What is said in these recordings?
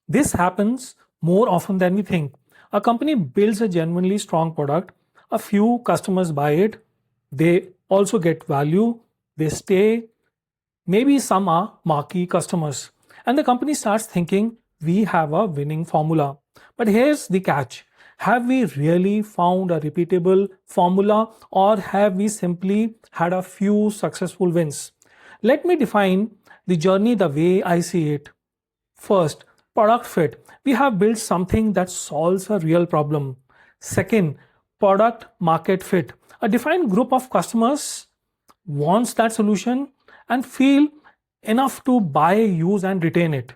This happens more often than we think. A company builds a genuinely strong product, a few customers buy it, they also get value, they stay, maybe some are marquee customers. And the company starts thinking we have a winning formula. But here's the catch. Have we really found a repeatable formula, or have we simply had a few successful wins? Let me define the journey the way I see it. First, product fit. We have built something that solves a real problem. Second, product market fit. A defined group of customers wants that solution and feel enough to buy, use, and retain it.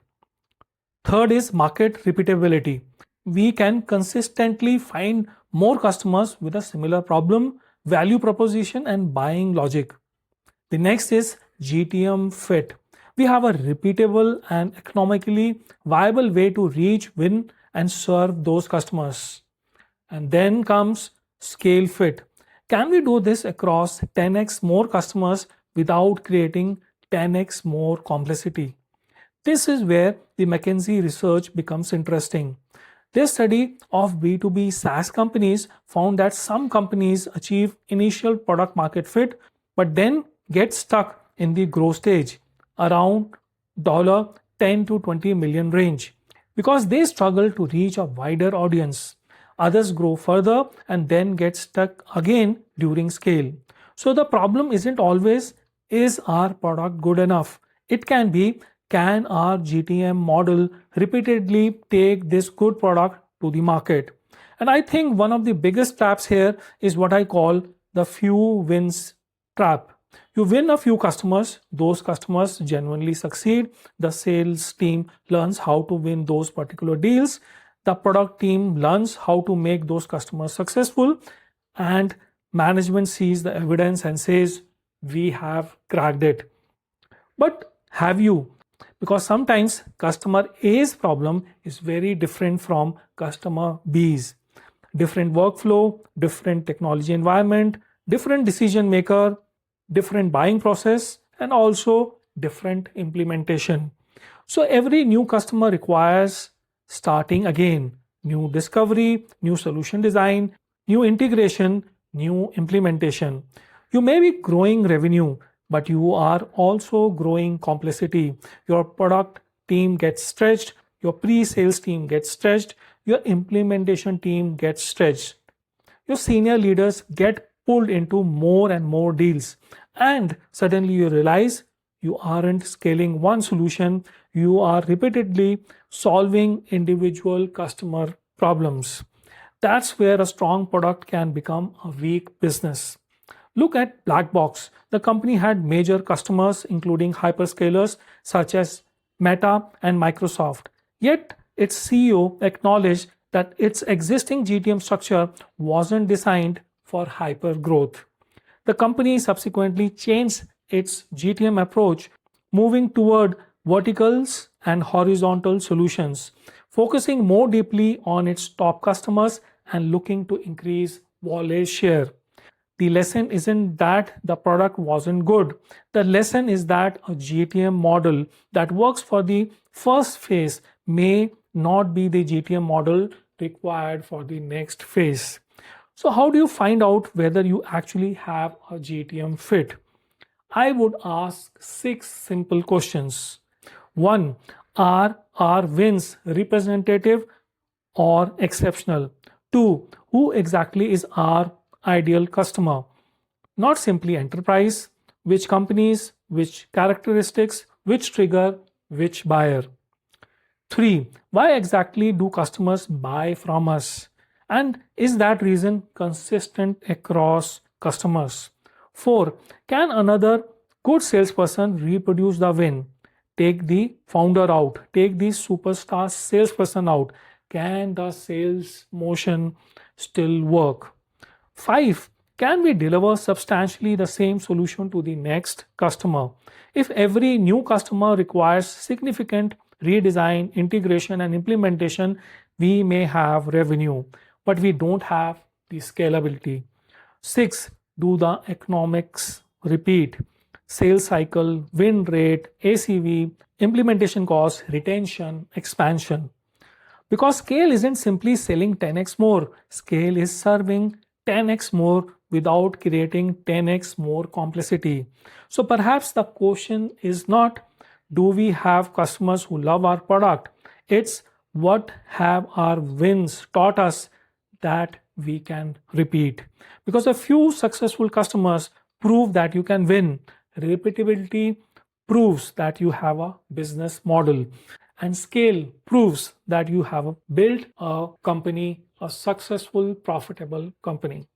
Third is market repeatability. We can consistently find more customers with a similar problem, value proposition, and buying logic. The next is GTM fit. We have a repeatable and economically viable way to reach, win, and serve those customers. And then comes scale fit. Can we do this across 10x more customers without creating 10x more complexity? This is where the McKinsey research becomes interesting. Their study of B2B SaaS companies found that some companies achieve initial product market fit but then get stuck in the growth stage around $10 to $20 million range because they struggle to reach a wider audience. Others grow further and then get stuck again during scale. So the problem isn't always, is our product good enough? It can be, can our GTM model repeatedly take this good product to the market? And I think one of the biggest traps here is what I call the few wins trap. You win a few customers, those customers genuinely succeed, the sales team learns how to win those particular deals, the product team learns how to make those customers successful, and management sees the evidence and says, we have cracked it. But have you? Because sometimes customer A's problem is very different from customer B's. Different workflow, different technology environment, different decision maker, different buying process, and also different implementation. So every new customer requires starting again, new discovery, new solution design, new integration, new implementation. You may be growing revenue, but you are also growing complexity. Your product team gets stretched, your pre-sales team gets stretched, your implementation team gets stretched. Your senior leaders get pulled into more and more deals. And suddenly you realize you aren't scaling one solution, you are repeatedly solving individual customer problems. That's where a strong product can become a weak business. Look at Blackbox. The company had major customers, including hyperscalers such as Meta and Microsoft. Yet its CEO acknowledged that its existing GTM structure wasn't designed for hyper growth. The company subsequently changed its GTM approach, moving toward verticals and horizontal solutions, focusing more deeply on its top customers and looking to increase wallet share. The lesson isn't that the product wasn't good. The lesson is that a GTM model that works for the first phase may not be the GTM model required for the next phase. So how do you find out whether you actually have a GTM fit? I would ask 6 simple questions. 1. Are our wins representative or exceptional? 2. Who exactly is our ideal customer? Not simply enterprise, which companies, which characteristics, which trigger, which buyer. 3. Why exactly do customers buy from us? And is that reason consistent across customers? 4. Can another good salesperson reproduce the win? Take the founder out, take the superstar salesperson out. Can the sales motion still work? 5. Can we deliver substantially the same solution to the next customer? If every new customer requires significant redesign, integration, and implementation, we may have revenue, but we don't have the scalability. 6. Do the economics repeat? Sales cycle, win rate, ACV, implementation cost, retention, expansion. Because scale isn't simply selling 10x more, scale is serving 10x more without creating 10x more complexity. So perhaps the question is not, do we have customers who love our product? It's, what have our wins taught us that we can repeat? Because a few successful customers prove that you can win. Repeatability proves that you have a business model, and scale proves that you have built a company, a successful, profitable company.